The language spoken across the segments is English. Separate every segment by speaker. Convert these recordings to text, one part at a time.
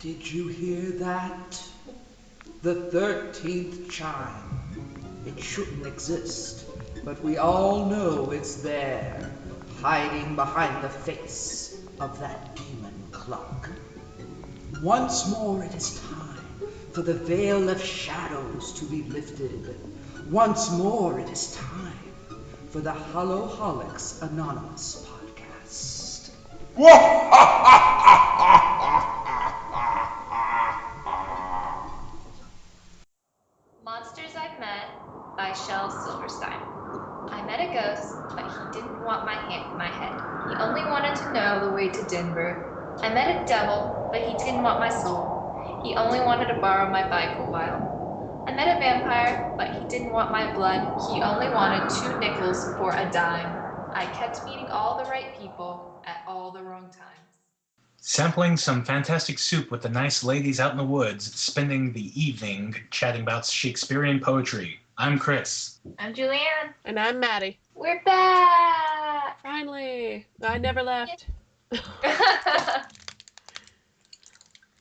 Speaker 1: Did you hear that? The 13th chime. It shouldn't exist, but we all know it's there, hiding behind the face of that demon clock. Once more it is time for the veil of shadows to be lifted. Once more it is time for the Hallow-Holics Anonymous podcast.
Speaker 2: Monsters I've Met by Shel Silverstein. I met a ghost, but he didn't want my head. He only wanted to know the way to Denver. I met a devil, but he didn't want my soul. He only wanted to borrow my bike a while. I met a vampire, but he didn't want my blood. He only wanted 2 nickels for a dime. I kept meeting all the right people at all the wrong times.
Speaker 3: Sampling some fantastic soup with the nice ladies out in the woods, spending the evening chatting about Shakespearean poetry. I'm Chris.
Speaker 2: I'm Julianne.
Speaker 4: And I'm Maddie.
Speaker 2: We're back!
Speaker 4: Finally! I never left.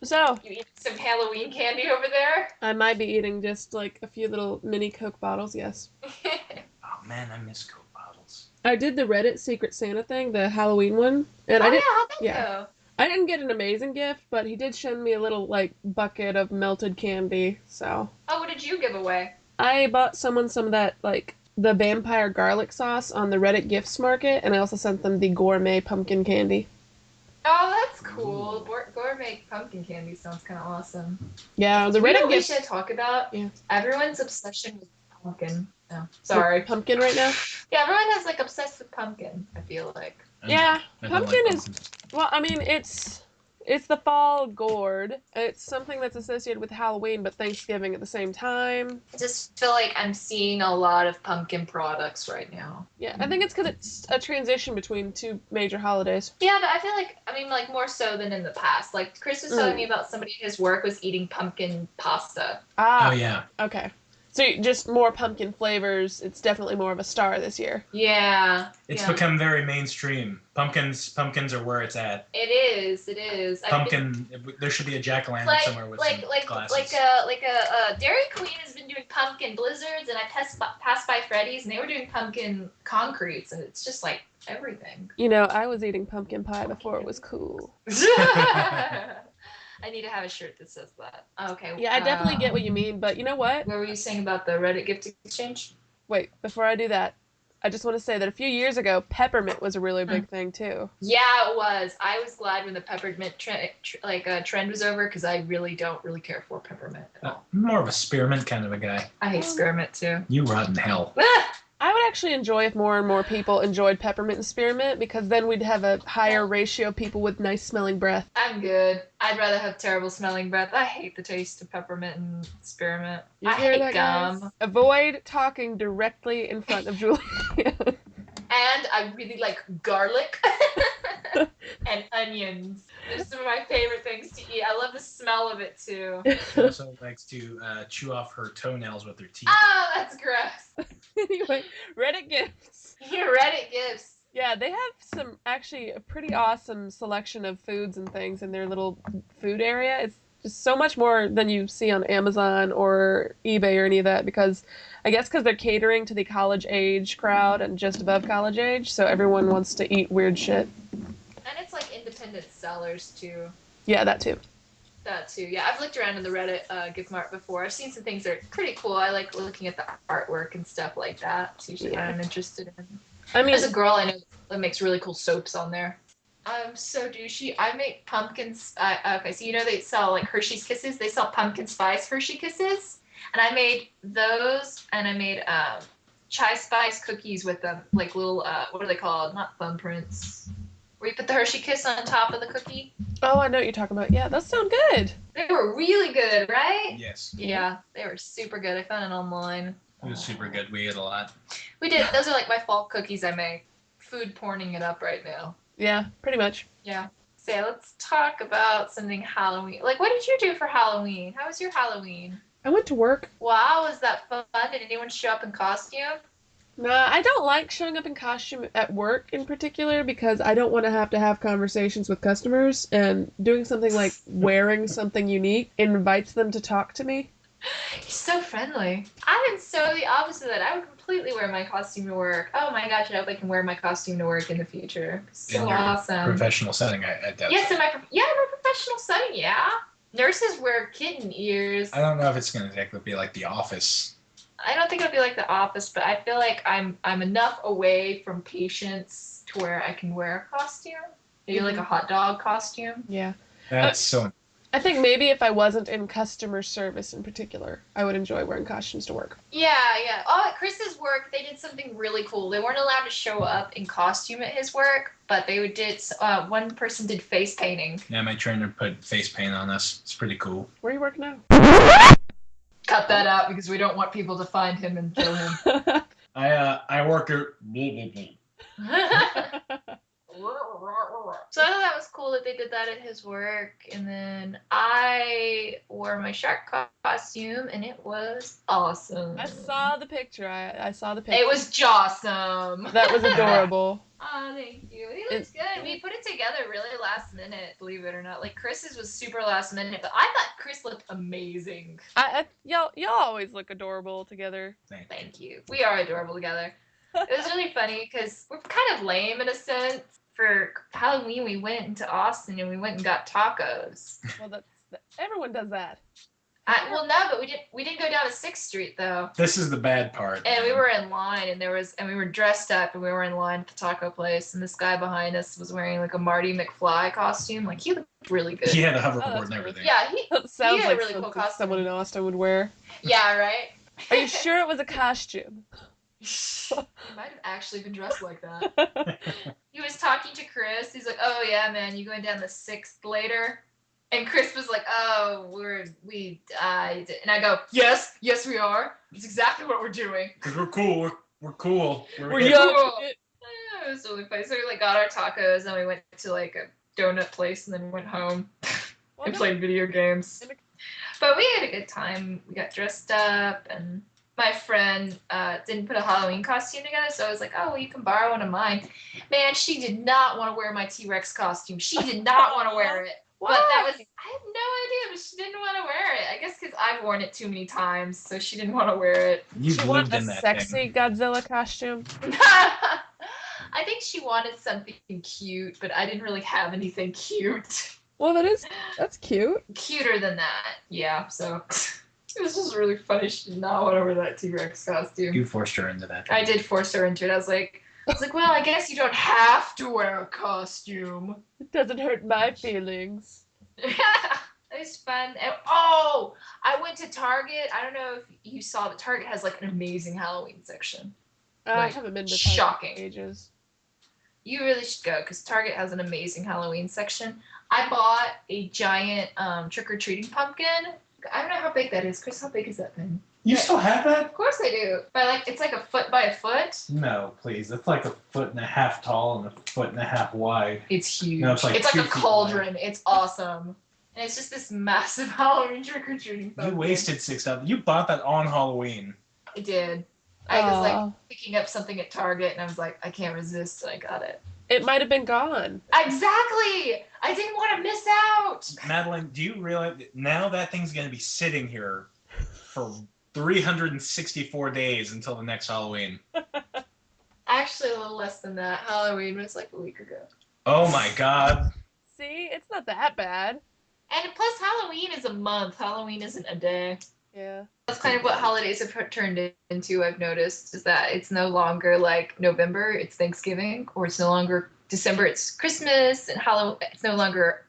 Speaker 4: So,
Speaker 2: You eat some Halloween candy over there?
Speaker 4: I might be eating just like a few little mini Coke bottles, yes.
Speaker 3: Oh man, I miss Coke bottles.
Speaker 4: I did the Reddit Secret Santa thing, the Halloween one. And
Speaker 2: how'd that go?
Speaker 4: I didn't get an amazing gift, but he did send me a little, like, bucket of melted candy, so.
Speaker 2: Oh, what did you give away?
Speaker 4: I bought someone some of that, like, the vampire garlic sauce on the Reddit Gifts Market, and I also sent them the gourmet pumpkin candy.
Speaker 2: Oh, that's cool. Gourmet pumpkin candy sounds kind of awesome.
Speaker 4: Yeah, the Reddit
Speaker 2: we
Speaker 4: Gifts...
Speaker 2: should talk about?
Speaker 4: Yeah.
Speaker 2: Everyone's obsession with pumpkin. Oh, sorry.
Speaker 4: Pumpkin right now?
Speaker 2: Yeah, everyone has, like, obsessed with pumpkin, I feel like.
Speaker 4: Yeah, pumpkin is... Well, I mean, it's the fall gourd. It's something that's associated with Halloween, but Thanksgiving at the same time.
Speaker 2: I just feel like I'm seeing a lot of pumpkin products right now.
Speaker 4: Yeah, I think it's because it's a transition between 2 major holidays.
Speaker 2: Yeah, but I feel like, more so than in the past. Like, Chris was telling me about somebody at his work was eating pumpkin pasta.
Speaker 4: Ah.
Speaker 3: Oh yeah.
Speaker 4: Okay. So just more pumpkin flavors. It's definitely more of a star this year.
Speaker 2: Yeah.
Speaker 3: It's become very mainstream. Pumpkins are where it's at.
Speaker 2: It is.
Speaker 3: Pumpkin. There should be a jack-o'-lantern somewhere with some glasses.
Speaker 2: Like a Dairy Queen has been doing pumpkin blizzards, and I passed by Freddy's, and they were doing pumpkin concretes, and it's just like everything.
Speaker 4: You know, I was eating pumpkin pie before it was cool.
Speaker 2: I need to have a shirt that says that. Okay.
Speaker 4: Yeah, I definitely get what you mean, but you know what?
Speaker 2: What were you saying about the Reddit gift exchange?
Speaker 4: Wait, before I do that, I just want to say that a few years ago, peppermint was a really big thing, too.
Speaker 2: Yeah, it was. I was glad when the peppermint trend was over, because I don't really care for peppermint at all.
Speaker 3: More of a spearmint kind of a guy.
Speaker 2: I hate spearmint, too.
Speaker 3: You rot in hell.
Speaker 4: I would actually enjoy if more and more people enjoyed peppermint and spearmint, because then we'd have a higher ratio of people with nice smelling breath.
Speaker 2: I'm good. I'd rather have terrible smelling breath. I hate the taste of peppermint and spearmint.
Speaker 4: You
Speaker 2: I
Speaker 4: hear
Speaker 2: hate
Speaker 4: that,
Speaker 2: gum.
Speaker 4: guys? Avoid talking directly in front of Julian.
Speaker 2: And I really like garlic and onions. They're some of my favorite things to eat. I love the smell of it, too.
Speaker 3: She also likes to chew off her toenails with her teeth.
Speaker 2: Oh, that's gross.
Speaker 4: Anyway, Reddit gifts.
Speaker 2: Your Reddit gifts.
Speaker 4: Yeah, they have a pretty awesome selection of foods and things in their little food area. It's just so much more than you see on Amazon or eBay or any of that, because I guess because they're catering to the college age crowd and just above college age, so everyone wants to eat weird shit.
Speaker 2: And it's like independent sellers, too.
Speaker 4: Yeah, that too.
Speaker 2: That too. Yeah, I've looked around in the Reddit gift mart before. I've seen some things that are pretty cool. I like looking at the artwork and stuff like that. It's usually what I'm interested in.
Speaker 4: I mean,
Speaker 2: there's a girl I know that makes really cool soaps on there. I'm so douchey. I make pumpkins. Okay, so you know they sell like Hershey's Kisses. They sell pumpkin spice Hershey Kisses, and I made those, and I made chai spice cookies with them, like little what are they called? Not thumbprints. Where you put the Hershey Kiss on top of the cookie.
Speaker 4: Oh, I know what you're talking about. Yeah, those sound good.
Speaker 2: They were really good, right?
Speaker 3: Yes.
Speaker 2: Yeah, they were super good. I found it online.
Speaker 3: It was super good. We ate a lot.
Speaker 2: We did. Those are like my fall cookies I make. Food porning it up right now.
Speaker 4: Yeah, pretty much.
Speaker 2: Yeah. So let's talk about something Halloween. Like, what did you do for Halloween? How was your Halloween?
Speaker 4: I went to work.
Speaker 2: Wow, was that fun? Did anyone show up in costume?
Speaker 4: No, I don't like showing up in costume at work in particular because I don't want to have conversations with customers, and doing something like wearing something unique invites them to talk to me.
Speaker 2: He's so friendly. I am so the opposite of that. I would completely wear my costume to work. Oh my gosh, I hope I can wear my costume to work in the future. So
Speaker 3: In your
Speaker 2: awesome.
Speaker 3: professional setting, I doubt.
Speaker 2: Yes, in my professional setting, yeah. Nurses wear kitten ears.
Speaker 3: I don't know if it's going to exactly be like The Office.
Speaker 2: I don't think it'll be like The Office, but I feel like I'm enough away from patients to where I can wear a costume. Maybe like a hot dog costume.
Speaker 4: Yeah.
Speaker 3: That's so...
Speaker 4: I think maybe if I wasn't in customer service in particular, I would enjoy wearing costumes to work.
Speaker 2: Yeah. Oh, at Chris's work, they did something really cool. They weren't allowed to show up in costume at his work, but they did. One person did face painting.
Speaker 3: Yeah, my trainer put face paint on us. It's pretty cool.
Speaker 4: Where are you working now?
Speaker 2: Cut that out because we don't want people to find him and kill him.
Speaker 3: I work at...
Speaker 2: So I thought that was cool that they did that at his work. And then I wore my shark costume, and it was awesome.
Speaker 4: I saw the picture. I saw the picture.
Speaker 2: It was jawsome.
Speaker 4: That was adorable.
Speaker 2: Oh, thank you. He looks good. We put it together really last minute, believe it or not. Like, Chris's was super last minute, but I thought Chris looked amazing.
Speaker 4: Y'all always look adorable together.
Speaker 2: Thank you. We are adorable together. It was really funny because we're kind of lame in a sense. For Halloween, we went into Austin and we went and got tacos.
Speaker 4: Well, everyone does that.
Speaker 2: Well, no, but we didn't go down to 6th Street though.
Speaker 3: This is the bad part.
Speaker 2: And we were in line, and we were dressed up, and we were in line at the taco place, and this guy behind us was wearing like a Marty McFly costume. Like, he looked really good.
Speaker 3: He had a hoverboard and everything.
Speaker 2: Yeah, he
Speaker 4: sounds
Speaker 2: had
Speaker 4: like
Speaker 2: a really cool costume.
Speaker 4: someone in Austin would wear.
Speaker 2: Yeah, right.
Speaker 4: Are you sure it was a costume?
Speaker 2: He might have actually been dressed like that. He was talking to Chris. He's like, "Oh yeah, man, you going down the 6th later?" And Chris was like, "Oh, we died." And I go, "Yes, we are. That's exactly what we're doing.
Speaker 3: Because we're cool. We're cool.
Speaker 4: We're young."
Speaker 2: Cool. It was really funny. So we like got our tacos, and we went to like a donut place, and then we went home and played video games. But we had a good time. We got dressed up, and my friend didn't put a Halloween costume together, so I was like, "Oh, well, you can borrow one of mine." Man, she did not want to wear my T-Rex costume. She did not want to wear it.
Speaker 4: Why?
Speaker 2: But I have no idea, but she didn't want to wear it. I guess because I've worn it too many times, so she didn't want to wear it.
Speaker 4: She wanted a sexy Godzilla costume.
Speaker 2: I think she wanted something cute, but I didn't really have anything cute.
Speaker 4: Well, that's cute.
Speaker 2: Cuter than that, yeah, so... It was just really funny. She did not want to wear that T-Rex costume.
Speaker 3: You forced her into that.
Speaker 2: I did force her into it. I was like, well, I guess you don't have to wear a costume.
Speaker 4: It doesn't hurt my feelings.
Speaker 2: It was fun. And, I went to Target. I don't know if you saw, but Target has like an amazing Halloween section.
Speaker 4: I haven't been to Target
Speaker 2: shocking.
Speaker 4: in ages.
Speaker 2: You really should go because Target has an amazing Halloween section. I bought a giant trick-or-treating pumpkin. I don't know how big that is. Chris, how big is that thing?
Speaker 3: You still have that?
Speaker 2: Of course I do. But it's like a foot by a foot.
Speaker 3: No, please. It's like 1.5 feet tall and 1.5 feet wide.
Speaker 2: It's huge.
Speaker 3: No, it's like
Speaker 2: a
Speaker 3: 2 feet
Speaker 2: cauldron.
Speaker 3: wide.
Speaker 2: It's awesome. And it's just this massive Halloween trick-or-treating pumpkin.
Speaker 3: You wasted $6. You bought that on Halloween.
Speaker 2: I did. I was like picking up something at Target and I was like, I can't resist, and I got it.
Speaker 4: It might have been gone.
Speaker 2: Exactly! I didn't want to miss out!
Speaker 3: Madeline, do you realize that now that thing's going to be sitting here for 364 days until the next Halloween?
Speaker 2: Actually, a little less than that. Halloween was like a week ago.
Speaker 3: Oh my god.
Speaker 4: See, it's not that bad.
Speaker 2: And plus, Halloween is a month. Halloween isn't a day.
Speaker 4: Yeah.
Speaker 2: That's kind of what holidays have turned into, I've noticed, is that it's no longer like November, it's Thanksgiving, or it's no longer December, it's Christmas, and it's no longer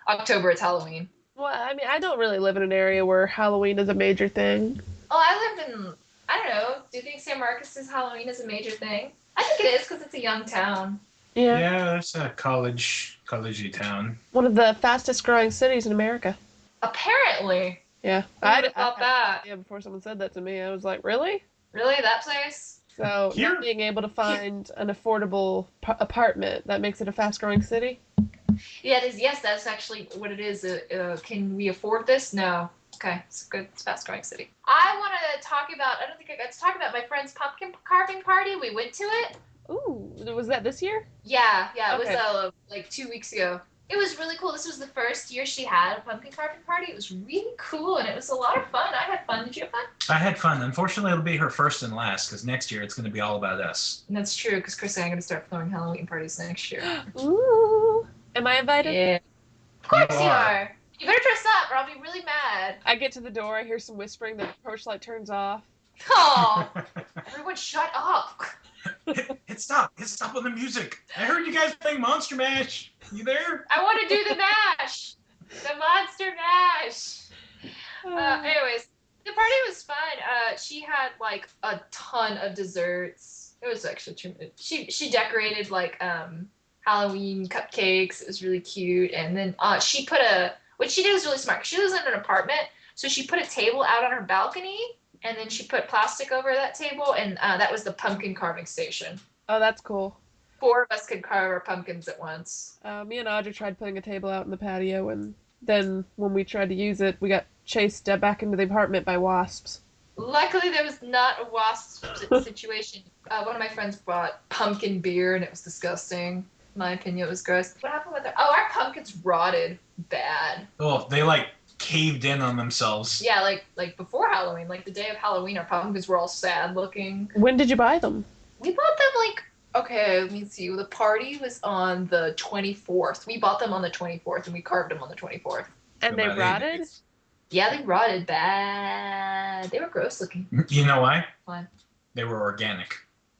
Speaker 2: October, it's Halloween.
Speaker 4: Well, I mean, I don't really live in an area where Halloween is a major thing.
Speaker 2: Oh, I live in, I don't know, do you think San Marcos's Halloween is a major thing? I think it is because it's a young town.
Speaker 3: Yeah, it's a collegey town.
Speaker 4: One of the fastest growing cities in America.
Speaker 2: Apparently.
Speaker 4: Yeah.
Speaker 2: I thought that.
Speaker 4: Yeah, before someone said that to me, I was like, really?
Speaker 2: Really? That place?
Speaker 4: So, not being able to find an affordable apartment, that makes it a fast growing city?
Speaker 2: Yeah, it is. Yes, that's actually what it is. Can we afford this? No. Okay, it's a good, it's a fast-growing city. I want to talk about, I don't think I got to talk about my friend's pumpkin carving party. We went to it.
Speaker 4: Ooh, was that this year?
Speaker 2: Yeah, it
Speaker 4: Okay.
Speaker 2: was like 2 weeks ago. It was really cool. This was the first year she had a pumpkin carving party. It was really cool, and it was a lot of fun. I had fun. Did you have fun?
Speaker 3: I had fun. Unfortunately, it'll be her first and last because next year it's going to be all about us.
Speaker 2: And that's true, because Chris and I are going to start throwing Halloween parties next year.
Speaker 4: Ooh. Am I invited?
Speaker 2: Yeah. Of course you are. You better dress up, or I'll be really mad.
Speaker 4: I get to the door, I hear some whispering, the porch light turns off.
Speaker 2: Oh, everyone shut up.
Speaker 3: Hit stop on the music. I heard you guys playing Monster Mash. You there?
Speaker 2: I want to do the mash. The monster mash. Anyways, the party was fun. She had like a ton of desserts. It was actually true. She decorated like Halloween cupcakes. It was really cute. And then what she did was really smart. She lives in an apartment, so she put a table out on her balcony, and then she put plastic over that table, and that was the pumpkin carving station.
Speaker 4: Oh, that's cool.
Speaker 2: 4 of us could carve our pumpkins at once.
Speaker 4: Me and Audrey tried putting a table out in the patio, and then when we tried to use it, we got chased back into the apartment by wasps.
Speaker 2: Luckily, there was not a wasp situation. One of my friends brought pumpkin beer, and it was disgusting. In my opinion, it was gross. What happened with it? Oh, our pumpkins rotted bad.
Speaker 3: Oh, they like caved in on themselves.
Speaker 2: Yeah, like before Halloween, like the day of Halloween, our pumpkins were all sad looking.
Speaker 4: When did you buy them?
Speaker 2: We bought them okay, let me see. The party was on the 24th. We bought them on the 24th, and we carved them on the 24th.
Speaker 4: And they
Speaker 3: About 8
Speaker 4: rotted?
Speaker 3: days.
Speaker 2: Yeah, they rotted bad. They were gross looking.
Speaker 3: You know why?
Speaker 2: Why?
Speaker 3: They were organic.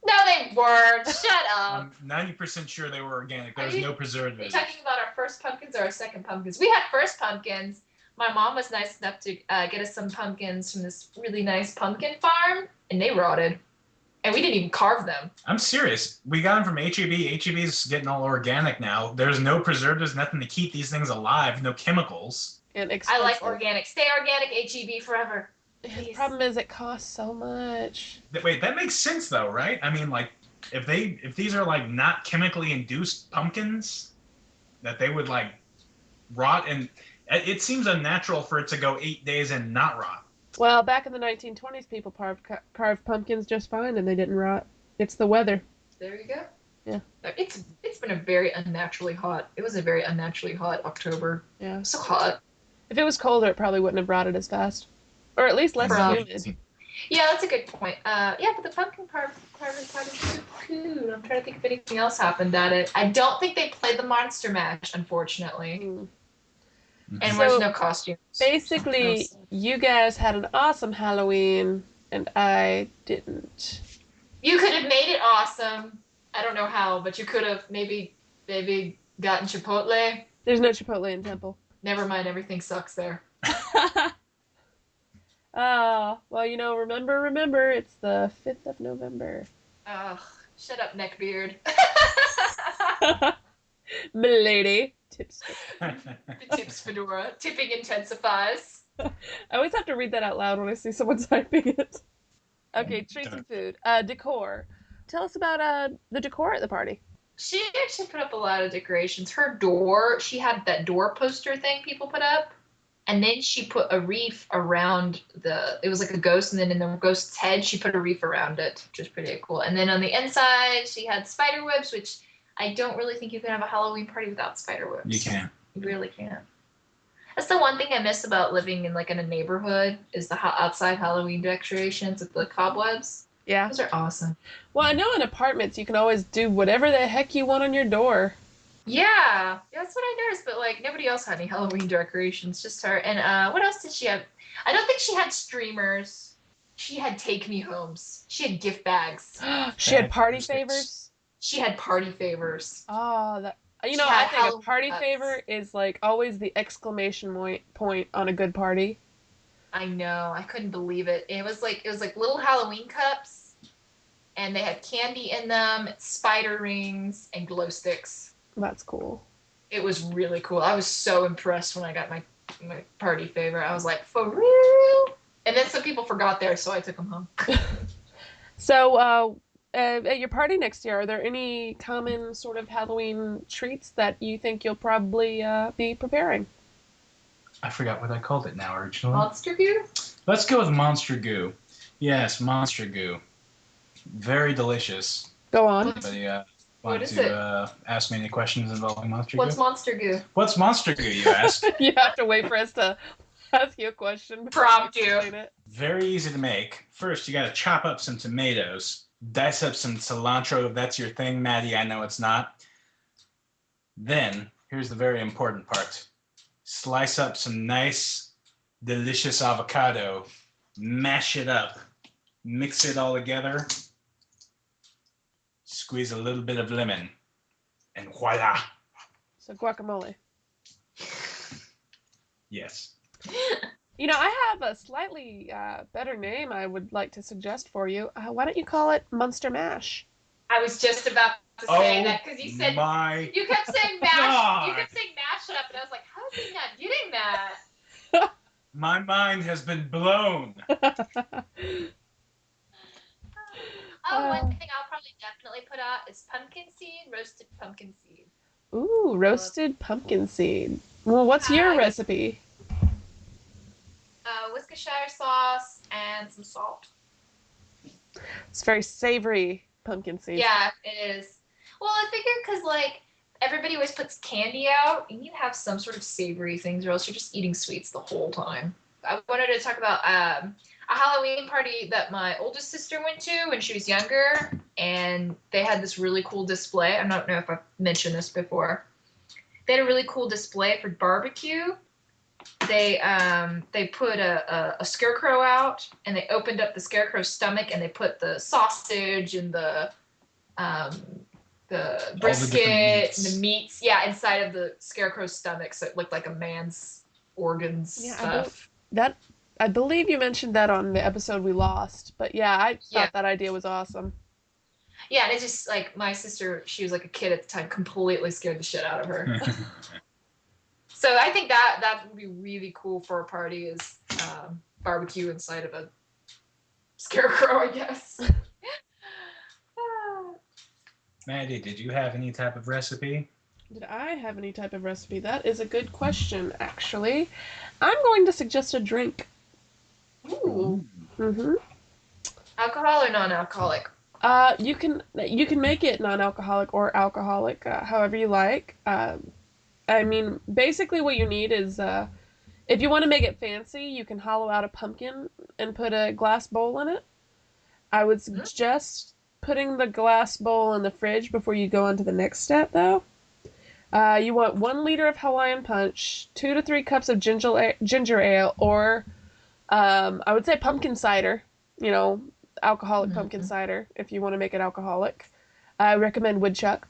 Speaker 2: No, they weren't. Shut up.
Speaker 3: I'm 90% sure they were organic. There was
Speaker 2: Are
Speaker 3: no
Speaker 2: you
Speaker 3: preservatives.
Speaker 2: talking about our first pumpkins or our second pumpkins? We had first pumpkins. My mom was nice enough to get us some pumpkins from this really nice pumpkin farm, and they rotted. And we didn't even carve them.
Speaker 3: I'm serious. We got them from HEB. HEB's getting all organic now. There's no preservatives, nothing to keep these things alive, no chemicals.
Speaker 4: And
Speaker 2: I like organic. Stay organic, HEB forever.
Speaker 4: The problem is it costs so much.
Speaker 3: Wait, that makes sense though, right? I mean, like, if these are like not chemically induced pumpkins, that they would like rot, and it seems unnatural for it to go 8 days and not rot.
Speaker 4: Well, back in the 1920s, people carved pumpkins just fine, and they didn't rot. It's the weather.
Speaker 2: There you go.
Speaker 4: Yeah.
Speaker 2: It's been a very unnaturally hot. It was a very unnaturally hot October.
Speaker 4: Yeah.
Speaker 2: So hot.
Speaker 4: If it was colder, it probably wouldn't have rotted as fast. Or at least less humid.
Speaker 2: Yeah, that's a good point. Yeah, but the pumpkin carving party was so cool. I'm trying to think if anything else happened at it. I don't think they played the Monster Mash, unfortunately.
Speaker 4: Mm.
Speaker 2: And
Speaker 4: So,
Speaker 2: there's no costumes.
Speaker 4: Basically, you guys had an awesome Halloween, and I didn't.
Speaker 2: You could have made it awesome. I don't know how, but you could have maybe gotten Chipotle.
Speaker 4: There's no Chipotle in Temple.
Speaker 2: Never mind, everything sucks there.
Speaker 4: Oh, well, remember, it's the 5th of November.
Speaker 2: Ugh, shut up, neckbeard.
Speaker 4: Milady. Tips.
Speaker 2: The tips fedora. Tipping intensifies.
Speaker 4: I always have to read that out loud when I see someone typing it. Okay, treats and food. Decor. Tell us about the decor at the party.
Speaker 2: She actually put up a lot of decorations. Her door, she had that door poster thing people put up. And then she put a wreath around it was like a ghost, and then in the ghost's head, she put a wreath around it, which was pretty cool. And then on the inside, she had spider webs, which I don't really think you can have a Halloween party without spider webs.
Speaker 3: You can't.
Speaker 2: You really can't. That's the one thing I miss about living in a neighborhood is the outside Halloween decorations with the cobwebs.
Speaker 4: Yeah.
Speaker 2: Those are awesome.
Speaker 4: Well, I know in apartments you can always do whatever the heck you want on your door.
Speaker 2: Yeah, that's what I noticed. But nobody else had any Halloween decorations, just her. And what else did she have? I don't think she had streamers. She had take me homes. She had gift bags.
Speaker 4: She had party favors.
Speaker 2: She had party favors.
Speaker 4: Oh, that. I think a party favor is always the exclamation point on a good party.
Speaker 2: I know. I couldn't believe it. It was like little Halloween cups, and they had candy in them, spider rings, and glow sticks.
Speaker 4: That's cool.
Speaker 2: It was really cool. I was so impressed when I got my party favor. I was like, for real? And then some people forgot theirs, so I took them home.
Speaker 4: So, at your party next year, are there any common sort of Halloween treats that you think you'll probably be preparing?
Speaker 3: I forgot what I called it now originally.
Speaker 2: Monster goo?
Speaker 3: Let's go with monster goo. Yes, monster goo. Very delicious.
Speaker 4: Go on.
Speaker 3: Anybody
Speaker 2: What
Speaker 3: want
Speaker 2: is
Speaker 3: to ask me any questions involving monster
Speaker 2: What's
Speaker 3: goo?
Speaker 2: monster goo?
Speaker 3: What's monster goo, you ask?
Speaker 4: You have to wait for us to ask you a question. before
Speaker 2: Prompt
Speaker 4: you
Speaker 2: you.
Speaker 4: explain it.
Speaker 3: Very easy to make. First, you got to chop up some tomatoes, dice up some cilantro if that's your thing, Maddie. I know it's not. Then, here's the very important part. Slice up some nice, delicious avocado, mash it up, mix it all together, squeeze a little bit of lemon, and voila.
Speaker 4: So guacamole.
Speaker 3: Yes.
Speaker 4: You know, I have a slightly better name I would like to suggest for you. Why don't you call it Munster Mash?
Speaker 2: I was just about to say that because you said
Speaker 3: my
Speaker 2: you kept saying mash.
Speaker 3: God.
Speaker 2: You kept saying mash up, and I was like, how is he not getting that?
Speaker 3: My mind has been blown.
Speaker 2: One thing I'll probably definitely put out is pumpkin seed, roasted pumpkin seed.
Speaker 4: Ooh, roasted pumpkin seed. Well, what's your recipe?
Speaker 2: Worcestershire sauce and some salt.
Speaker 4: It's very savory pumpkin seed.
Speaker 2: Yeah, it is. Well, I figured because like everybody always puts candy out, you need to have some sort of savory things, or else you're just eating sweets the whole time. I wanted to talk about a Halloween party that my oldest sister went to when she was younger, and they had this really cool display. I don't know if I've mentioned this before. They had a really cool display for barbecue. They put a scarecrow out, and they opened up the scarecrow's stomach, and they put the sausage and the brisket and the meats, inside of the scarecrow's stomach, so it looked like a man's organs stuff.
Speaker 4: I believe you mentioned that on the episode we lost, but I thought that idea was awesome.
Speaker 2: Yeah, and it's just like my sister, she was like a kid at the time, completely scared the shit out of her. So I think that would be really cool for a party, is barbecue inside of a scarecrow, I guess.
Speaker 3: Maddie, did you have any type of recipe?
Speaker 4: Did I have any type of recipe? That is a good question, actually. I'm going to suggest a drink.
Speaker 2: Ooh.
Speaker 4: Mm-hmm.
Speaker 2: Alcohol or non-alcoholic?
Speaker 4: You can make it non-alcoholic or alcoholic, however you like. I mean, basically what you need is, if you want to make it fancy, you can hollow out a pumpkin and put a glass bowl in it. I would suggest putting the glass bowl in the fridge before you go on to the next step, though. You want 1 liter of Hawaiian punch, 2 to 3 cups of ginger ale, or I would say pumpkin cider, alcoholic pumpkin cider, if you want to make it alcoholic. I recommend woodchuck.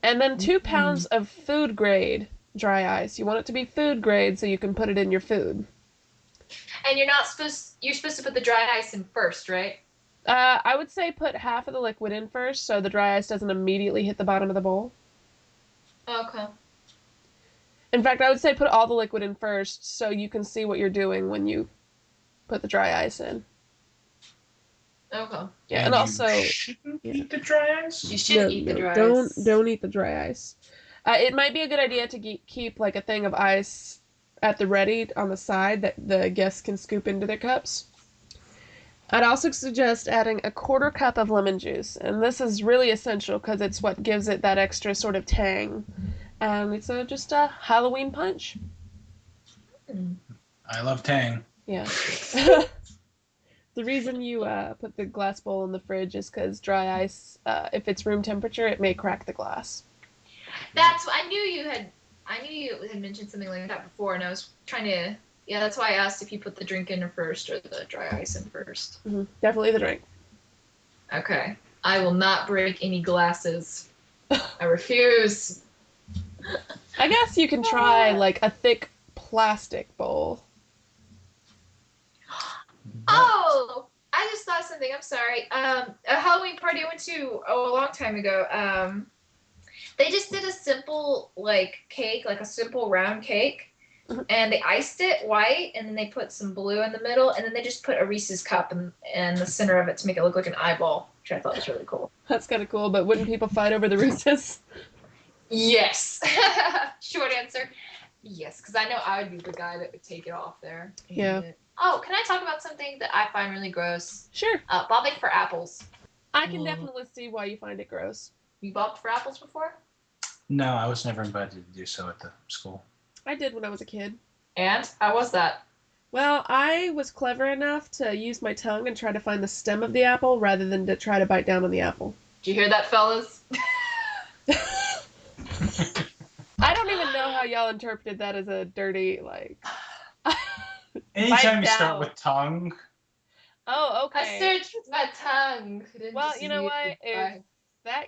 Speaker 4: And then 2 pounds of food grade dry ice. You want it to be food grade so you can put it in your food.
Speaker 2: And you're supposed to put the dry ice in first, right?
Speaker 4: I would say put half of the liquid in first so the dry ice doesn't immediately hit the bottom of the bowl.
Speaker 2: Okay.
Speaker 4: In fact, I would say put all the liquid in first so you can see what you're doing when you put the dry ice in.
Speaker 2: Okay.
Speaker 4: Yeah, and also
Speaker 3: eat the dry ice.
Speaker 2: You should eat the dry ice.
Speaker 4: Don't eat the dry ice. It might be a good idea to keep like a thing of ice at the ready on the side that the guests can scoop into their cups. I'd also suggest adding a 1/4 cup of lemon juice, and this is really essential because it's what gives it that extra sort of tang, and it's just a Halloween punch.
Speaker 3: I love tang.
Speaker 4: Yeah. The reason you put the glass bowl in the fridge is because dry ice, if it's room temperature, it may crack the glass.
Speaker 2: I knew you had mentioned something like that before, and I was trying to. Yeah, that's why I asked if you put the drink in first or the dry ice in first.
Speaker 4: Mm-hmm. Definitely the drink.
Speaker 2: Okay. I will not break any glasses. I refuse.
Speaker 4: I guess you can try like a thick plastic bowl.
Speaker 2: Oh, I just thought something. I'm sorry. A Halloween party I went to a long time ago. They just did a simple cake, like a simple round cake, and they iced it white, and then they put some blue in the middle, and then they just put a Reese's cup in the center of it to make it look like an eyeball, which I thought was really cool.
Speaker 4: That's kind of cool, but wouldn't people fight over the Reese's?
Speaker 2: Yes. Short answer. Yes, because I know I would be the guy that would take it off there.
Speaker 4: Yeah.
Speaker 2: Oh, can I talk about something that I find really gross?
Speaker 4: Sure.
Speaker 2: Bobbing for apples.
Speaker 4: I can definitely see why you find it gross.
Speaker 2: You bobbed for apples before?
Speaker 3: No, I was never invited to do so at the school.
Speaker 4: I did when I was a kid.
Speaker 2: And how was that?
Speaker 4: Well, I was clever enough to use my tongue and try to find the stem of the apple rather than to try to bite down on the apple.
Speaker 2: Did you hear that, fellas?
Speaker 4: I don't even know how y'all interpreted that as a dirty, like...
Speaker 3: Anytime you start with tongue.
Speaker 4: Oh, okay.
Speaker 2: I searched with my tongue.
Speaker 4: Well, you know what? If that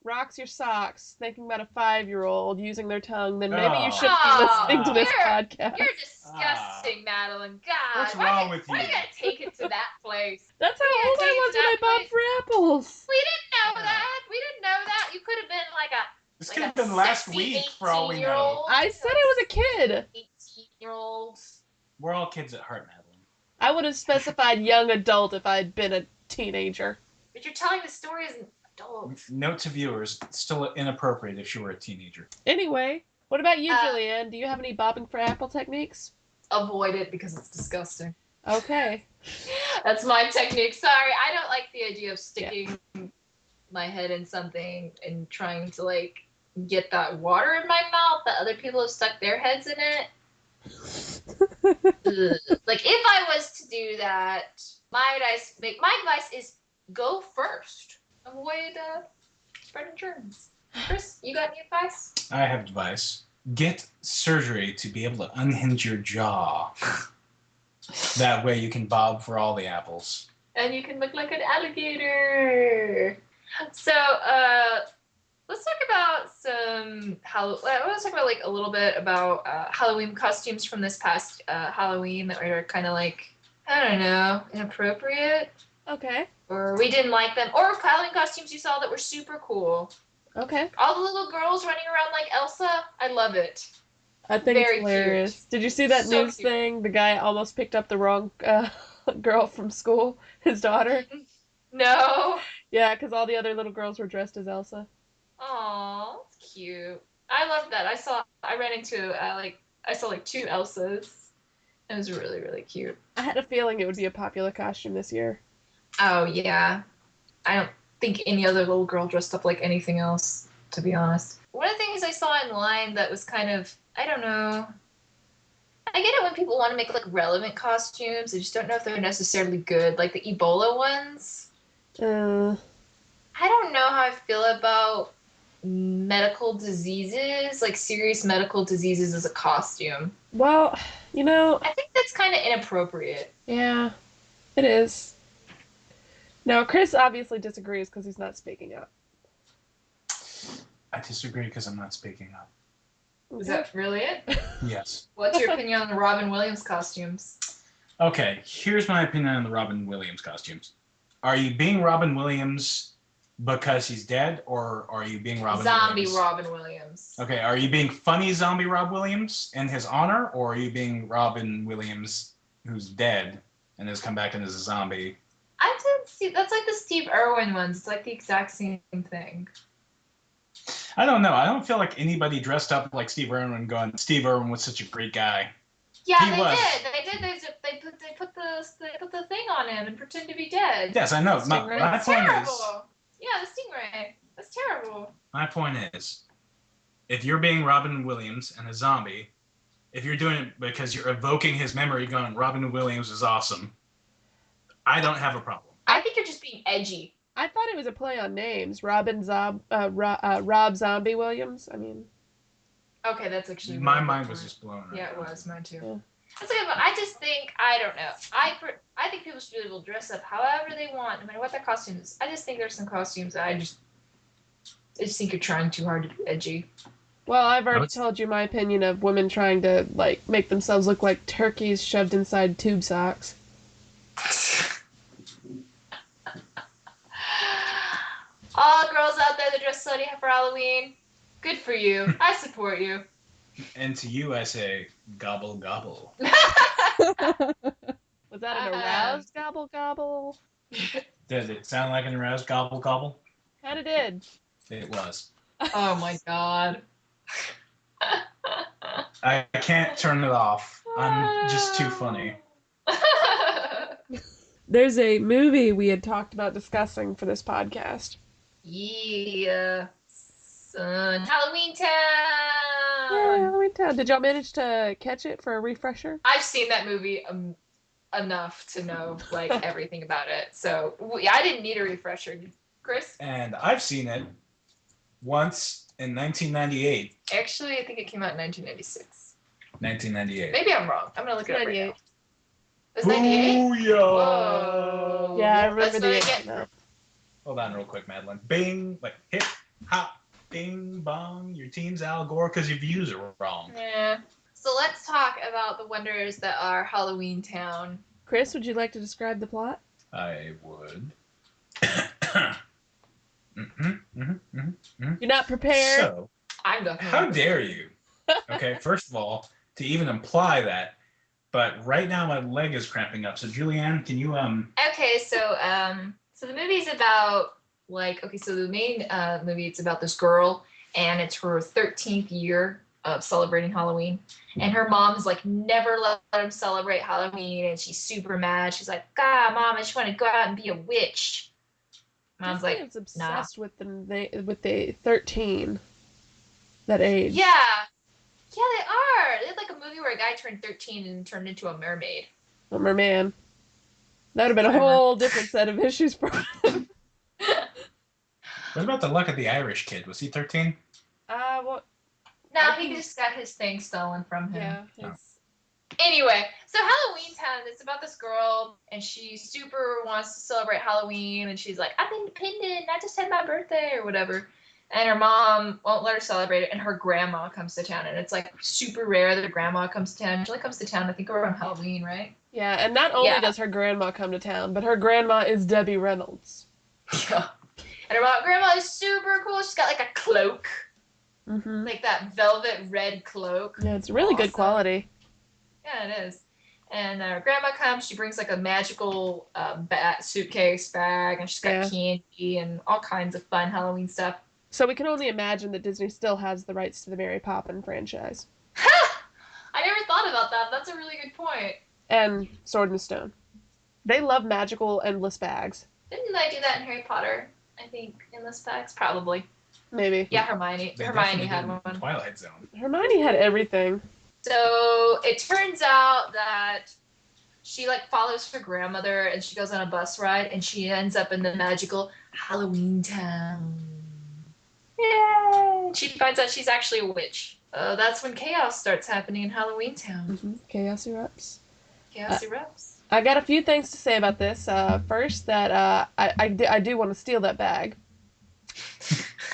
Speaker 4: rocks your socks, thinking about a 5-year-old using their tongue, then maybe you shouldn't be listening to this podcast.
Speaker 2: You're disgusting, Madeline. God.
Speaker 3: What's wrong with you?
Speaker 2: Why you gotta take it to that place?
Speaker 4: That's how old I was when I bobbed for apples.
Speaker 2: We didn't know that. We didn't know that. You could have been like a...
Speaker 3: This could have been last week for all we know.
Speaker 4: I said I was a kid.
Speaker 2: 18-year-old.
Speaker 3: We're all kids at heart, Madeline.
Speaker 4: I would have specified young adult if I'd been a teenager.
Speaker 2: But you're telling the story as an adult.
Speaker 3: Note to viewers, it's still inappropriate if you were a teenager.
Speaker 4: Anyway, what about you, Julianne? Do you have any bobbing for apple techniques?
Speaker 2: Avoid it because it's disgusting.
Speaker 4: Okay.
Speaker 2: That's my technique. Sorry, I don't like the idea of sticking my head in something and trying to, like, get that water in my mouth that other people have stuck their heads in it. Like, if I was to do that, my advice is go first. Avoid spreading germs. Chris, you got any advice?
Speaker 3: I have advice. Get surgery to be able to unhinge your jaw. That way you can bob for all the apples.
Speaker 2: And you can look like an alligator. So, let's talk about some I want to talk about like a little bit about Halloween costumes from this past Halloween that were kind of like, I don't know, inappropriate.
Speaker 4: Okay.
Speaker 2: Or we didn't like them. Or Halloween costumes you saw that were super cool.
Speaker 4: Okay.
Speaker 2: All the little girls running around like Elsa. I love it.
Speaker 4: I think it's hilarious. Cute. Did you see that news thing? The guy almost picked up the wrong girl from school, his daughter.
Speaker 2: No.
Speaker 4: Yeah, because all the other little girls were dressed as Elsa.
Speaker 2: Aw, that's cute. I love that. I saw like 2 Elsas. It was really, really cute.
Speaker 4: I had a feeling it would be a popular costume this year.
Speaker 2: Oh, yeah. I don't think any other little girl dressed up like anything else, to be honest. One of the things I saw online that was kind of, I don't know. I get it when people want to make like relevant costumes. I just don't know if they're necessarily good. Like the Ebola ones. I don't know how I feel about medical diseases, like serious medical diseases as a costume.
Speaker 4: Well, you know,
Speaker 2: I think that's kind of inappropriate.
Speaker 4: Yeah, it is. Now, Chris obviously disagrees because he's not speaking up.
Speaker 3: I disagree because I'm not speaking up.
Speaker 2: Is that really it?
Speaker 3: Yes.
Speaker 2: What's your opinion on the Robin Williams costumes?
Speaker 3: Okay, here's my opinion on the Robin Williams costumes. Are you being Robin Williams because he's dead, or are you being Robin Williams?
Speaker 2: Zombie Robin Williams.
Speaker 3: Okay, are you being funny zombie Rob Williams in his honor, or are you being Robin Williams who's dead and has come back in as a zombie?
Speaker 2: I didn't see. That's like the Steve Irwin ones. It's like the exact same thing.
Speaker 3: I don't know. I don't feel like anybody dressed up like Steve Irwin going, Steve Irwin was such a great guy.
Speaker 2: Yeah, they did. They put the thing on him and pretend to be dead.
Speaker 3: Yes, I know. My point is.
Speaker 2: Yeah, the stingray. That's terrible.
Speaker 3: My point is, if you're being Robin Williams and a zombie, if you're doing it because you're evoking his memory, going, Robin Williams is awesome, I don't have a problem.
Speaker 2: I think you're just being edgy.
Speaker 4: I thought it was a play on names. Rob Zombie Williams. I mean.
Speaker 2: Okay, that's actually.
Speaker 3: My mind was just blown.
Speaker 2: Yeah, it was. Mine too.
Speaker 4: Yeah.
Speaker 2: That's okay, but I just think, I don't know. I think people should be able to dress up however they want, no matter what their costume is. I just think there's some costumes that I just think you're trying too hard to be edgy.
Speaker 4: Well, I've already told you my opinion of women trying to, like, make themselves look like turkeys shoved inside tube socks.
Speaker 2: All girls out there that dress slutty for Halloween, good for you. I support you.
Speaker 3: And to you, I say, gobble, gobble.
Speaker 4: Was that an aroused gobble, gobble?
Speaker 3: Did it sound like an aroused gobble, gobble?
Speaker 4: Kinda did.
Speaker 3: It was.
Speaker 2: Oh my god.
Speaker 3: I can't turn it off. I'm just too funny.
Speaker 4: There's a movie we had talked about discussing for this podcast.
Speaker 2: Yeah. Son. Halloweentown!
Speaker 4: Yeah, Halloweentown. Did y'all manage to catch it for a refresher?
Speaker 2: I've seen that movie enough to know like everything about it. So I didn't need a refresher. Chris?
Speaker 3: And I've seen it once in 1998.
Speaker 2: Actually, I think it came out in 1996.
Speaker 3: 1998.
Speaker 2: Maybe I'm wrong. I'm gonna look it up right
Speaker 4: 98.
Speaker 2: now. It's 98?
Speaker 3: Booyah!
Speaker 2: Whoa.
Speaker 4: Yeah, I remember
Speaker 2: That's what I
Speaker 4: the
Speaker 2: get.
Speaker 4: no.
Speaker 3: Hold on real quick, Madeline. Bing, like hip, hop, bing, bong. Your team's Al Gore because your views are wrong.
Speaker 2: Yeah. So let's talk about the wonders that are Halloweentown.
Speaker 4: Chris, would you like to describe the plot?
Speaker 3: I would.
Speaker 4: You're not prepared.
Speaker 3: So,
Speaker 2: I'm definitely.
Speaker 3: how dare you? Okay, first of all, to even imply that, but right now my leg is cramping up. So Julianne, can you
Speaker 2: Okay, so the movie's about so the main movie, it's about this girl, and it's her 13th year of celebrating Halloween, and her mom's like never let him celebrate Halloween, and she's super mad. She's like, God, Mom, I just want to go out and be a witch. Mom's
Speaker 4: Disney
Speaker 2: like,
Speaker 4: is obsessed with the 13, that age.
Speaker 2: Yeah, they are. They had like a movie where a guy turned 13 and turned into a mermaid.
Speaker 4: Bummer, man. That would have been a whole different set of issues for him.
Speaker 3: what about the luck of the Irish kid? Was he 13?
Speaker 4: Well,
Speaker 2: No, he just got his thing stolen from him.
Speaker 4: yeah.
Speaker 3: Oh.
Speaker 2: Anyway, so Halloweentown, it's about this girl, and she super wants to celebrate Halloween, and she's like, I'm independent, I just had my birthday, or whatever. And her mom won't let her celebrate it, and her grandma comes to town, and it's like super rare that a grandma comes to town. She only comes to town, I think, around Halloween, right?
Speaker 4: Yeah, and not only does her grandma come to town, but her grandma is Debbie Reynolds.
Speaker 2: Yeah. And her grandma is super cool. She's got like a cloak, like that velvet red cloak.
Speaker 4: Yeah, it's really good quality.
Speaker 2: Yeah, it is. And her grandma comes. She brings like a magical suitcase bag, and she's got candy and all kinds of fun Halloween stuff.
Speaker 4: So we can only imagine that Disney still has the rights to the Mary Poppins franchise.
Speaker 2: I never thought about that. That's a really good point.
Speaker 4: And Sword and Stone. They love magical endless bags.
Speaker 2: Didn't they do that in Harry Potter? I think endless bags, probably.
Speaker 4: Maybe.
Speaker 2: Yeah, Hermione.
Speaker 3: They
Speaker 2: Hermione
Speaker 3: definitely
Speaker 2: had
Speaker 3: did in
Speaker 2: one.
Speaker 3: Twilight Zone.
Speaker 4: Hermione had everything.
Speaker 2: So it turns out that she like follows her grandmother, and she goes on a bus ride, and she ends up in the magical Halloweentown. Yay! She finds out she's actually a witch. That's when chaos starts happening in Halloweentown.
Speaker 4: Chaos erupts.
Speaker 2: Chaos erupts.
Speaker 4: I got a few things to say about this. First, that I do want to steal that bag.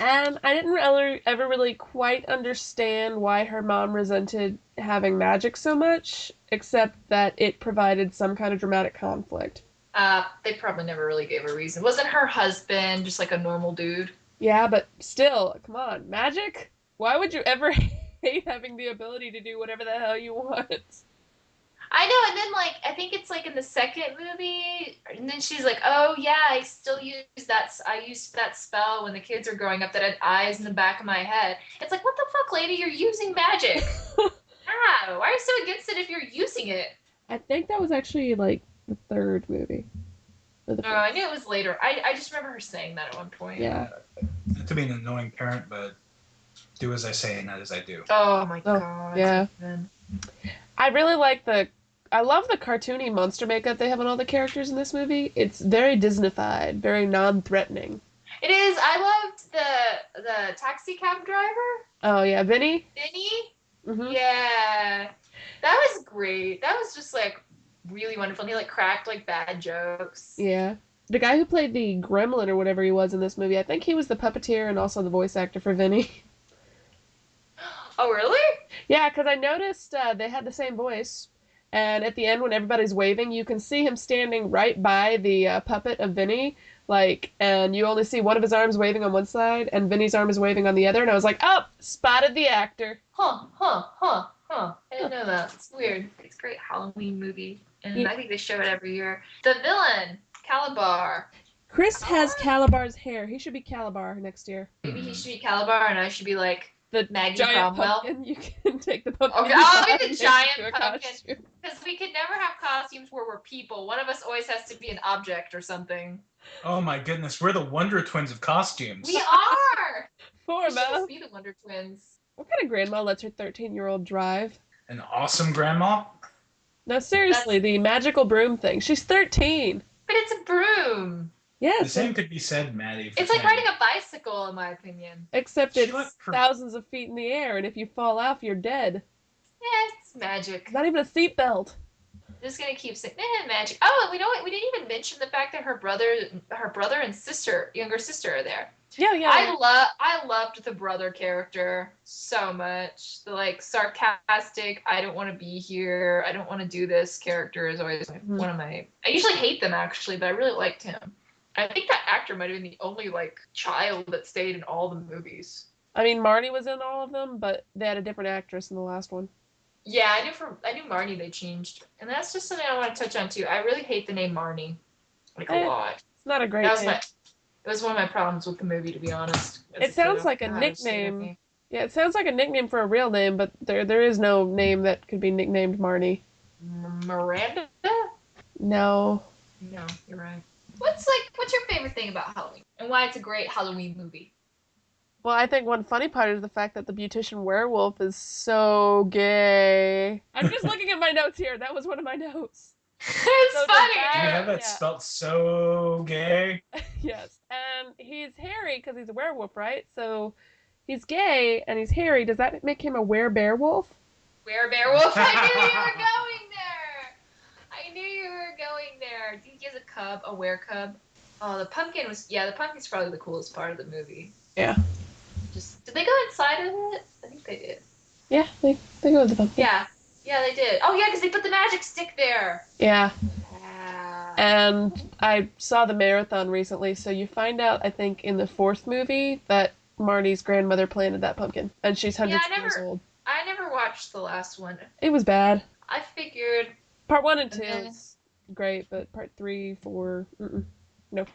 Speaker 4: And I didn't ever really quite understand why her mom resented having magic so much, except that it provided some kind of dramatic conflict.
Speaker 2: They probably never really gave a reason. Wasn't her husband just like a normal dude?
Speaker 4: Yeah, but still, come on, magic? Why would you ever hate having the ability to do whatever the hell you want?
Speaker 2: I know, and then like I think it's like in the second movie, and then she's like, "Oh yeah, I still use that. I used that spell when the kids were growing up that had eyes in the back of my head." It's like, what the fuck, lady? You're using magic. How? Why are you so against it if you're using it?
Speaker 4: I think that was actually like the third movie.
Speaker 2: I knew it was later. I just remember her saying that at one point.
Speaker 4: Yeah.
Speaker 3: Not to be an annoying parent, but do as I say, not as I do.
Speaker 2: Oh my god.
Speaker 4: Yeah. I really like I love the cartoony monster makeup they have on all the characters in this movie. It's very Disney-fied, very non-threatening.
Speaker 2: It is. I loved the taxi cab driver.
Speaker 4: Oh yeah, Vinny?
Speaker 2: Vinny?
Speaker 4: Mm-hmm.
Speaker 2: Yeah. That was great. That was just like really wonderful. He like cracked like bad jokes.
Speaker 4: Yeah. The guy who played the gremlin or whatever he was in this movie, I think he was the puppeteer and also the voice actor for Vinny.
Speaker 2: Oh, really?
Speaker 4: Yeah, because I noticed they had the same voice. And at the end, when everybody's waving, you can see him standing right by the puppet of Vinny. And you only see one of his arms waving on one side, and Vinny's arm is waving on the other. And I was like, oh, spotted the actor.
Speaker 2: Huh. I didn't know that. It's weird. It's a great Halloween movie. And I think they show it every year. The villain, Calabar.
Speaker 4: Chris has Calabar's hair. He should be Calabar next year.
Speaker 2: Maybe he should be Calabar, and I should be like
Speaker 4: the
Speaker 2: Maggie
Speaker 4: giant
Speaker 2: Cromwell.
Speaker 4: pumpkin. You can take the pumpkin.
Speaker 2: Okay,
Speaker 4: and
Speaker 2: I'll
Speaker 4: make
Speaker 2: be
Speaker 4: it
Speaker 2: the giant
Speaker 4: into a
Speaker 2: pumpkin.
Speaker 4: costume.
Speaker 2: Because we could never have costumes where we're people. One of us always has to be an object or something.
Speaker 3: Oh my goodness, we're the Wonder Twins of costumes.
Speaker 2: We are!
Speaker 4: Poor
Speaker 2: We should
Speaker 4: Mel.
Speaker 2: just be the Wonder Twins.
Speaker 4: What kind of grandma lets her 13-year-old drive?
Speaker 3: An awesome grandma.
Speaker 4: No, seriously, the magical broom thing. She's 13.
Speaker 2: But it's a broom.
Speaker 4: Yeah,
Speaker 3: The same could be said, Maddie.
Speaker 2: It's like riding a bicycle, in my opinion.
Speaker 4: except
Speaker 3: She
Speaker 4: it's
Speaker 3: let her-
Speaker 4: thousands of feet in the air, and if you fall off, you're dead.
Speaker 2: Yeah, it's magic.
Speaker 4: Not even a seatbelt.
Speaker 2: I'm just gonna keep saying, magic. Oh, and we know what? We didn't even mention the fact that her brother and younger sister are there.
Speaker 4: Yeah, yeah.
Speaker 2: I loved the brother character so much. The like sarcastic, I don't want to be here, I don't want to do this character is always one of my. I usually hate them actually, but I really liked him. I think that actor might have been the only like child that stayed in all the movies.
Speaker 4: I mean, Marnie was in all of them, but they had a different actress in the last one.
Speaker 2: Yeah, I knew Marnie they changed, and that's just something I want to touch on too. I really hate the name Marnie, like a lot.
Speaker 4: It's not a great
Speaker 2: That was
Speaker 4: name.
Speaker 2: it was one of my problems with the movie, to be honest.
Speaker 4: It sounds like a nickname. Yeah, it sounds like a nickname for a real name, but there is no name that could be nicknamed Marnie.
Speaker 2: Miranda?
Speaker 4: No.
Speaker 2: No, you're right. What's your favorite thing about Halloween, and why it's a great Halloween movie?
Speaker 4: Well, I think one funny part is the fact that the beautician werewolf is so gay. I'm just looking at my notes here. That was one of my notes.
Speaker 2: It's
Speaker 4: So
Speaker 2: funny.
Speaker 3: Do you have that
Speaker 4: Yeah.
Speaker 3: spelt so gay?
Speaker 4: Yes. And he's hairy because he's a werewolf, right? So he's gay and he's hairy. Does that make him a werebearwolf?
Speaker 2: Werewolf. I knew you were going there. I knew you were going there. Do you think he has a cub, a werecub? Oh, the pumpkin's probably the coolest part of the movie.
Speaker 4: Yeah.
Speaker 2: Did they go inside of it? I think they did.
Speaker 4: Yeah, they go with the pumpkin.
Speaker 2: Yeah, they did. Oh yeah, because they put the magic stick there.
Speaker 4: Yeah.
Speaker 2: Yeah.
Speaker 4: And I saw the marathon recently, so you find out, I think, in the fourth movie that Marnie's grandmother planted that pumpkin, and she's hundreds of years old.
Speaker 2: I never watched the last one.
Speaker 4: It was bad.
Speaker 2: I figured.
Speaker 4: Part 1 and 2
Speaker 2: then-
Speaker 4: is great, but part 3, 4, no.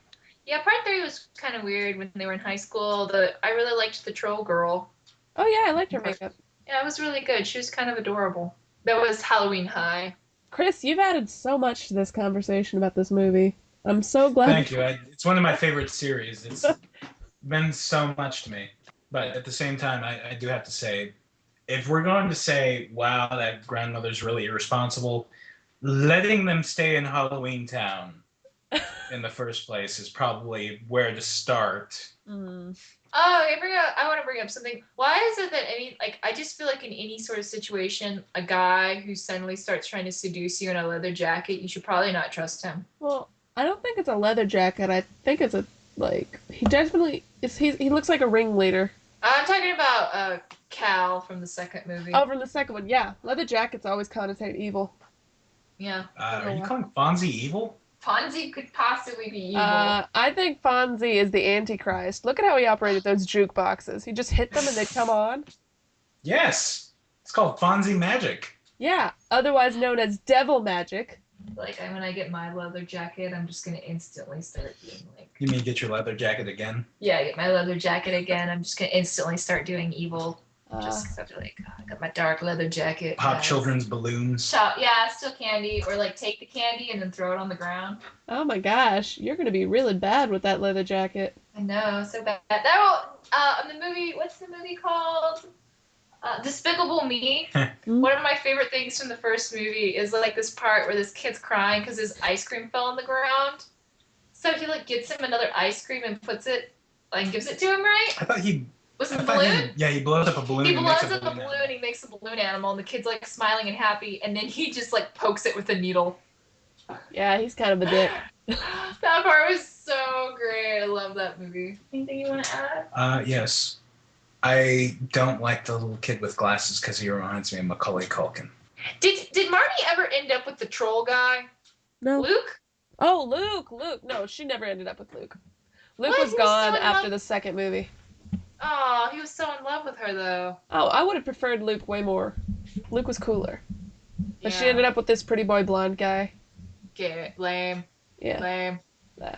Speaker 2: Yeah, part 3 was kind of weird when they were in high school. I really liked the troll girl.
Speaker 4: Oh yeah, I liked her makeup.
Speaker 2: Yeah, it was really good. She was kind of adorable. That was Halloween High.
Speaker 4: Chris, you've added so much to this conversation about this movie. I'm so glad.
Speaker 3: Thank you. It's one of my favorite series. It's been so much to me. But at the same time, I do have to say, if we're going to say, wow, that grandmother's really irresponsible, letting them stay in Halloweentown in the first place is probably where to start.
Speaker 4: Mm.
Speaker 2: Oh, I want to bring up something. Why is it that I just feel like in any sort of situation, a guy who suddenly starts trying to seduce you in a leather jacket, you should probably not trust him.
Speaker 4: Well, I don't think it's a leather jacket. I think it's he definitely he looks like a ringleader.
Speaker 2: I'm talking about Cal from the second movie.
Speaker 4: Oh, from the second one, yeah. Leather jackets always connotate evil.
Speaker 2: Yeah.
Speaker 3: Are you calling Fonzie evil?
Speaker 2: Fonzie could possibly be evil.
Speaker 4: I think Fonzie is the Antichrist. Look at how he operated those jukeboxes. He just hit them and they'd come on.
Speaker 3: Yes. It's called Fonzie magic.
Speaker 4: Yeah, otherwise known as devil magic.
Speaker 2: Like, when I get my leather jacket, I'm just going to instantly start doing, like...
Speaker 3: You mean get your leather jacket again?
Speaker 2: Yeah, get my leather jacket again. I'm just going to instantly start doing evil. Just because I'll be like, I got my dark leather jacket.
Speaker 3: Pop children's balloons.
Speaker 2: Yeah, steal candy. Or, like, take the candy and then throw it on the ground.
Speaker 4: Oh my gosh, you're going to be really bad with that leather jacket.
Speaker 2: I know, so bad. In the movie, what's the movie called? Despicable Me. One of my favorite things from the first movie is like this part where this kid's crying because his ice cream fell on the ground. So he like gets him another ice cream and puts it, like gives it to him, right?
Speaker 3: I thought he...
Speaker 2: Was it a balloon?
Speaker 3: He blows up a balloon.
Speaker 2: He
Speaker 3: and
Speaker 2: blows
Speaker 3: makes
Speaker 2: up a balloon, he makes a balloon animal, and the kid's like smiling and happy, and then he just like pokes it with a needle.
Speaker 4: Yeah, he's kind of a dick.
Speaker 2: That part was so great. I love that movie. Anything you want to add?
Speaker 3: Yes. I don't like the little kid with glasses because he reminds me of Macaulay Culkin.
Speaker 2: Did Marnie ever end up with the troll guy?
Speaker 4: No.
Speaker 2: Luke?
Speaker 4: Oh, Luke. No, she never ended up with Luke. Luke
Speaker 2: What?
Speaker 4: was
Speaker 2: He was
Speaker 4: gone
Speaker 2: so in
Speaker 4: after
Speaker 2: love-
Speaker 4: the second movie.
Speaker 2: Oh, he was so in love with her though.
Speaker 4: Oh, I would have preferred Luke way more. Luke was cooler. But she
Speaker 2: Yeah.
Speaker 4: ended up with this pretty boy blonde guy.
Speaker 2: Lame.
Speaker 4: Yeah.
Speaker 2: Lame.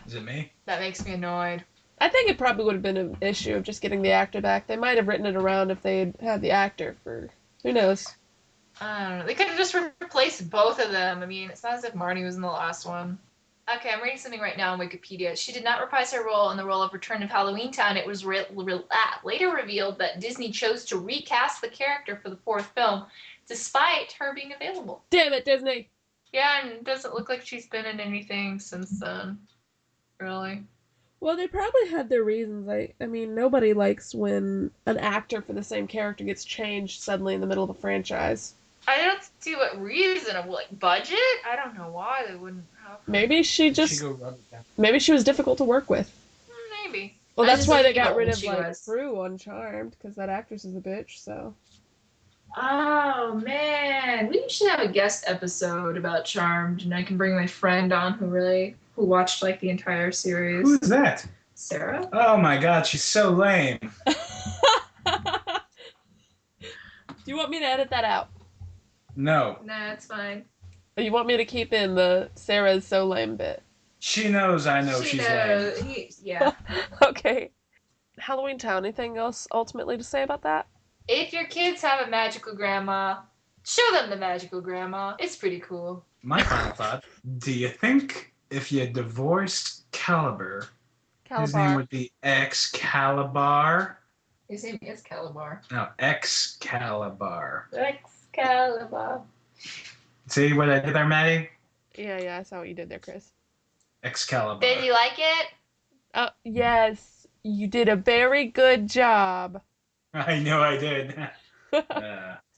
Speaker 3: Is it me?
Speaker 2: That makes me annoyed.
Speaker 4: I think it probably would have been an issue of just getting the actor back. They might have written it around if they had the actor for, who knows.
Speaker 2: I don't know. They could have just replaced both of them. I mean, it's not as if Marnie was in the last one. Okay, I'm reading something right now on Wikipedia. She did not reprise her role in the role of Return of Halloweentown. It was later revealed that Disney chose to recast the character for the fourth film, despite her being available.
Speaker 4: Damn it, Disney!
Speaker 2: Yeah, and it doesn't look like she's been in anything since then. Really.
Speaker 4: Well, they probably had their reasons. I mean, nobody likes when an actor for the same character gets changed suddenly in the middle of a franchise.
Speaker 2: I don't see what reason of budget. I don't know why they wouldn't have.
Speaker 4: Maybe she was difficult to work with.
Speaker 2: Maybe.
Speaker 4: Well, that's why they got rid of Prue on Charmed, because that actress is a bitch. So.
Speaker 2: Oh man, we should have a guest episode about Charmed, and I can bring my friend on who watched the entire series.
Speaker 3: Who's that?
Speaker 2: Sarah.
Speaker 3: Oh my god, she's so lame.
Speaker 4: Do you want me to edit that out?
Speaker 3: No.
Speaker 2: Nah, it's fine.
Speaker 4: Or you want me to keep in the Sarah's so lame bit?
Speaker 3: She knows I know she's lame.
Speaker 2: Yeah.
Speaker 4: Okay. Halloweentown, anything else ultimately to say about that?
Speaker 2: If your kids have a magical grandma, show them the magical grandma. It's pretty cool.
Speaker 3: My final thought, do you think if you divorced Caliber, his name would be Excalibur?
Speaker 2: His name is Calabar.
Speaker 3: No, Excalibur.
Speaker 2: Excalibur.
Speaker 3: See what I did there, Maddie?
Speaker 4: Yeah, I saw what you did there, Chris.
Speaker 2: Excalibur. Did you like it?
Speaker 4: Yes. You did a very good job.
Speaker 3: I know I did.
Speaker 2: Oh,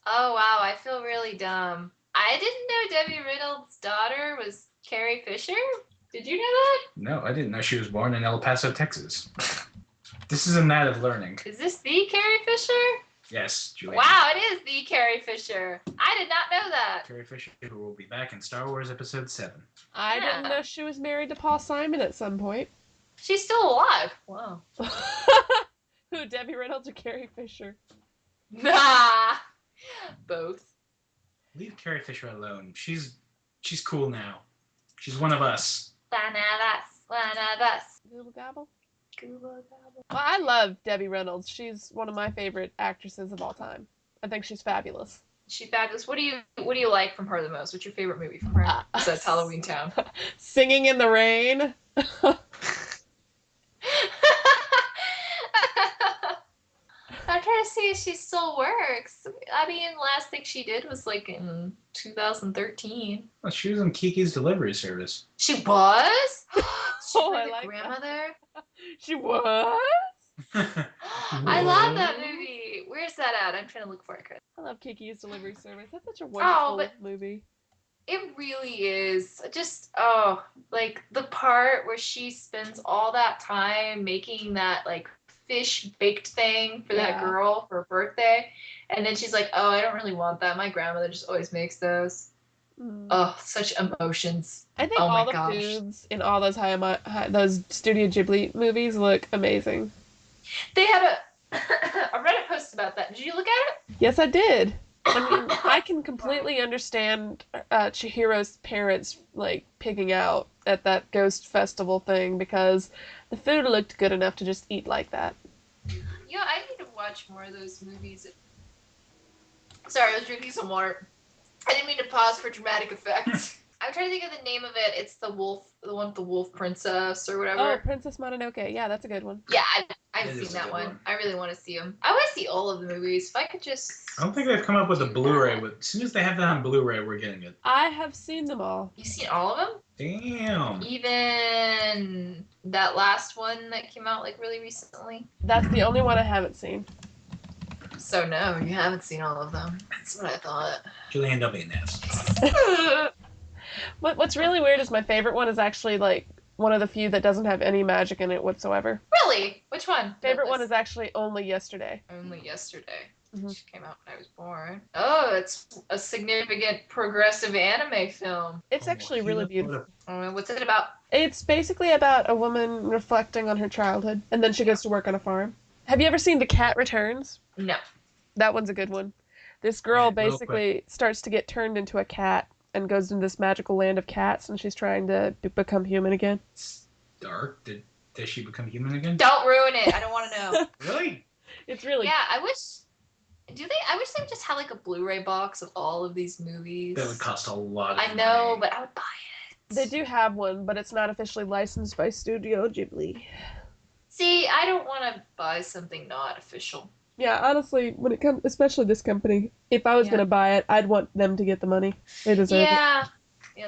Speaker 2: wow. I feel really dumb. I didn't know Debbie Reynolds' daughter was Carrie Fisher. Did you know that?
Speaker 3: No, I didn't know she was born in El Paso, Texas. This is a night of learning.
Speaker 2: Is this the Carrie Fisher?
Speaker 3: Yes, Julianne.
Speaker 2: Wow, it is the Carrie Fisher. I did not know that.
Speaker 3: Carrie Fisher, who will be back in Star Wars Episode 7.
Speaker 4: I didn't know she was married to Paul Simon at some point.
Speaker 2: She's still alive. Wow.
Speaker 4: Who, Debbie Reynolds or Carrie Fisher?
Speaker 2: Nah. Both.
Speaker 3: Leave Carrie Fisher alone. She's cool now. She's one of us.
Speaker 2: One of us.
Speaker 4: Google gobble? Well, I love Debbie Reynolds. She's one of my favorite actresses of all time. I think she's fabulous.
Speaker 2: She's fabulous. What do you like from her the most? What's your favorite movie from her? Besides Halloweentown.
Speaker 4: Singing in the Rain.
Speaker 2: I'm trying to see if she still works. I mean, last thing she did was in 2013.
Speaker 3: Well, she was on Kiki's Delivery Service.
Speaker 2: She was?
Speaker 4: I like
Speaker 2: grandmother?
Speaker 4: That. She was?
Speaker 2: I love that movie. Where's that at? I'm trying to look for it, Chris.
Speaker 4: I love Kiki's Delivery Service. That's such a wonderful movie.
Speaker 2: It really is. Just, the part where she spends all that time making that, fish baked thing for that girl for her birthday. And then she's like, oh, I don't really want that. My grandmother just always makes those. Oh, such emotions.
Speaker 4: I think all the foods in all those those Studio Ghibli movies look amazing.
Speaker 2: They had a Reddit post about that. Did you look at it?
Speaker 4: Yes, I did. I mean, I can completely understand Chihiro's parents pigging out at that ghost festival thing because the food looked good enough to just eat like that.
Speaker 2: Yeah, I need to watch more of those movies. Sorry, I was drinking some water. I didn't mean to pause for dramatic effect. I'm trying to think of the name of it. It's the one with the wolf princess or whatever.
Speaker 4: Oh, Princess Mononoke. Yeah, that's a good one.
Speaker 2: Yeah, I've seen that one. I really want to see them. I want to see all of the movies. If I could just...
Speaker 3: I don't think they've come up with a Blu-ray. As soon as they have that on Blu-ray, we're getting it.
Speaker 4: I have seen them all.
Speaker 2: You've seen all of them?
Speaker 3: Damn.
Speaker 2: Even that last one that came out really recently?
Speaker 4: That's the only one I haven't seen.
Speaker 2: So no, you haven't seen all of them. That's what I thought.
Speaker 3: Julianne, don't be an ass.
Speaker 4: What's really weird is my favorite one is actually one of the few that doesn't have any magic in it whatsoever.
Speaker 2: Really? Which one?
Speaker 4: Favorite one is actually Only Yesterday.
Speaker 2: Only Yesterday.
Speaker 4: Mm-hmm.
Speaker 2: She came out when I was born. Oh, it's a significant progressive anime film.
Speaker 4: It's actually really beautiful.
Speaker 2: What's it about?
Speaker 4: It's basically about a woman reflecting on her childhood, and then she goes to work on a farm. Have you ever seen The Cat Returns?
Speaker 2: No.
Speaker 4: That one's a good one. This girl basically starts to get turned into a cat and goes into this magical land of cats, and she's trying to become human again.
Speaker 3: It's dark. Did Does she become human again?
Speaker 2: Don't ruin it. I don't want to know.
Speaker 3: Really?
Speaker 4: It's really
Speaker 2: Yeah, I wish. I wish they just had like a Blu-ray box of all of these movies.
Speaker 3: That would cost a lot of
Speaker 2: I know,
Speaker 3: money.
Speaker 2: but I would buy it.
Speaker 4: They do have one, but it's not officially licensed by Studio Ghibli.
Speaker 2: See, I don't want to buy something not official.
Speaker 4: Yeah, honestly, when it comes, especially this company, if I was
Speaker 2: Yeah.
Speaker 4: gonna buy it, I'd want them to get the money. They deserve it.
Speaker 2: Yeah,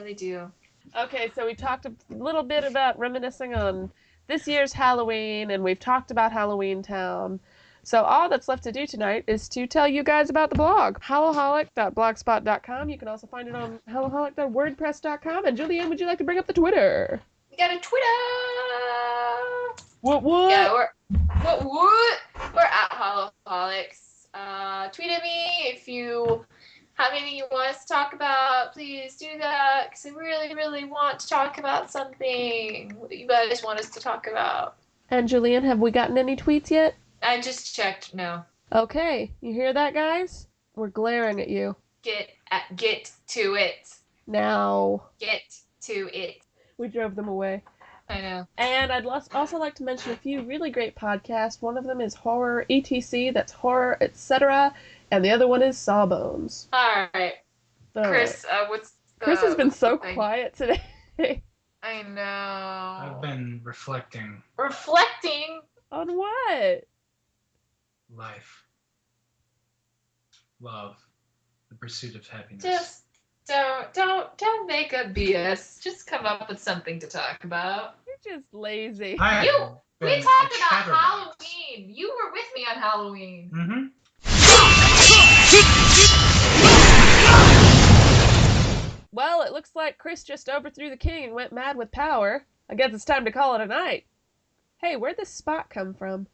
Speaker 2: they do.
Speaker 4: Okay, so we talked a little bit about reminiscing on this year's Halloween, and we've talked about Halloweentown. So all that's left to do tonight is to tell you guys about the blog, Hallow-Holic.blogspot.com. You can also find it on Hallow-Holic.wordpress.com. And Julianne, would you like to bring up the Twitter?
Speaker 2: We got a Twitter.
Speaker 4: What?
Speaker 2: Yeah, we're at Hallow-Holics. Tweet at me if you have anything you want us to talk about. Please do that, because I really, really want to talk about something that you guys want us to talk about.
Speaker 4: And Julianne, have we gotten any tweets yet?
Speaker 2: I just checked. No.
Speaker 4: Okay, you hear that, guys? We're glaring at you.
Speaker 2: Get to it.
Speaker 4: Now.
Speaker 2: Get to it.
Speaker 4: We drove them away.
Speaker 2: I know.
Speaker 4: And I'd also like to mention a few really great podcasts. One of them is Horror ETC, that's Horror Etc., and the other one is Sawbones.
Speaker 2: All right.
Speaker 4: All
Speaker 2: Chris,
Speaker 4: right.
Speaker 2: Chris
Speaker 4: has been so
Speaker 2: thing?
Speaker 4: quiet today.
Speaker 2: I know.
Speaker 3: I've been reflecting
Speaker 2: Reflecting.
Speaker 4: On what?
Speaker 3: life, love, the pursuit of happiness.
Speaker 2: Just don't make a BS. Just come up with something to talk about.
Speaker 4: You're just lazy.
Speaker 2: We talked
Speaker 3: been
Speaker 2: about
Speaker 3: a chatterbox.
Speaker 2: Halloween. You were with me on Halloween.
Speaker 3: Mm-hmm.
Speaker 4: Well, it looks like Chris just overthrew the king and went mad with power. I guess it's time to call it a night. Hey, where'd this spot come from?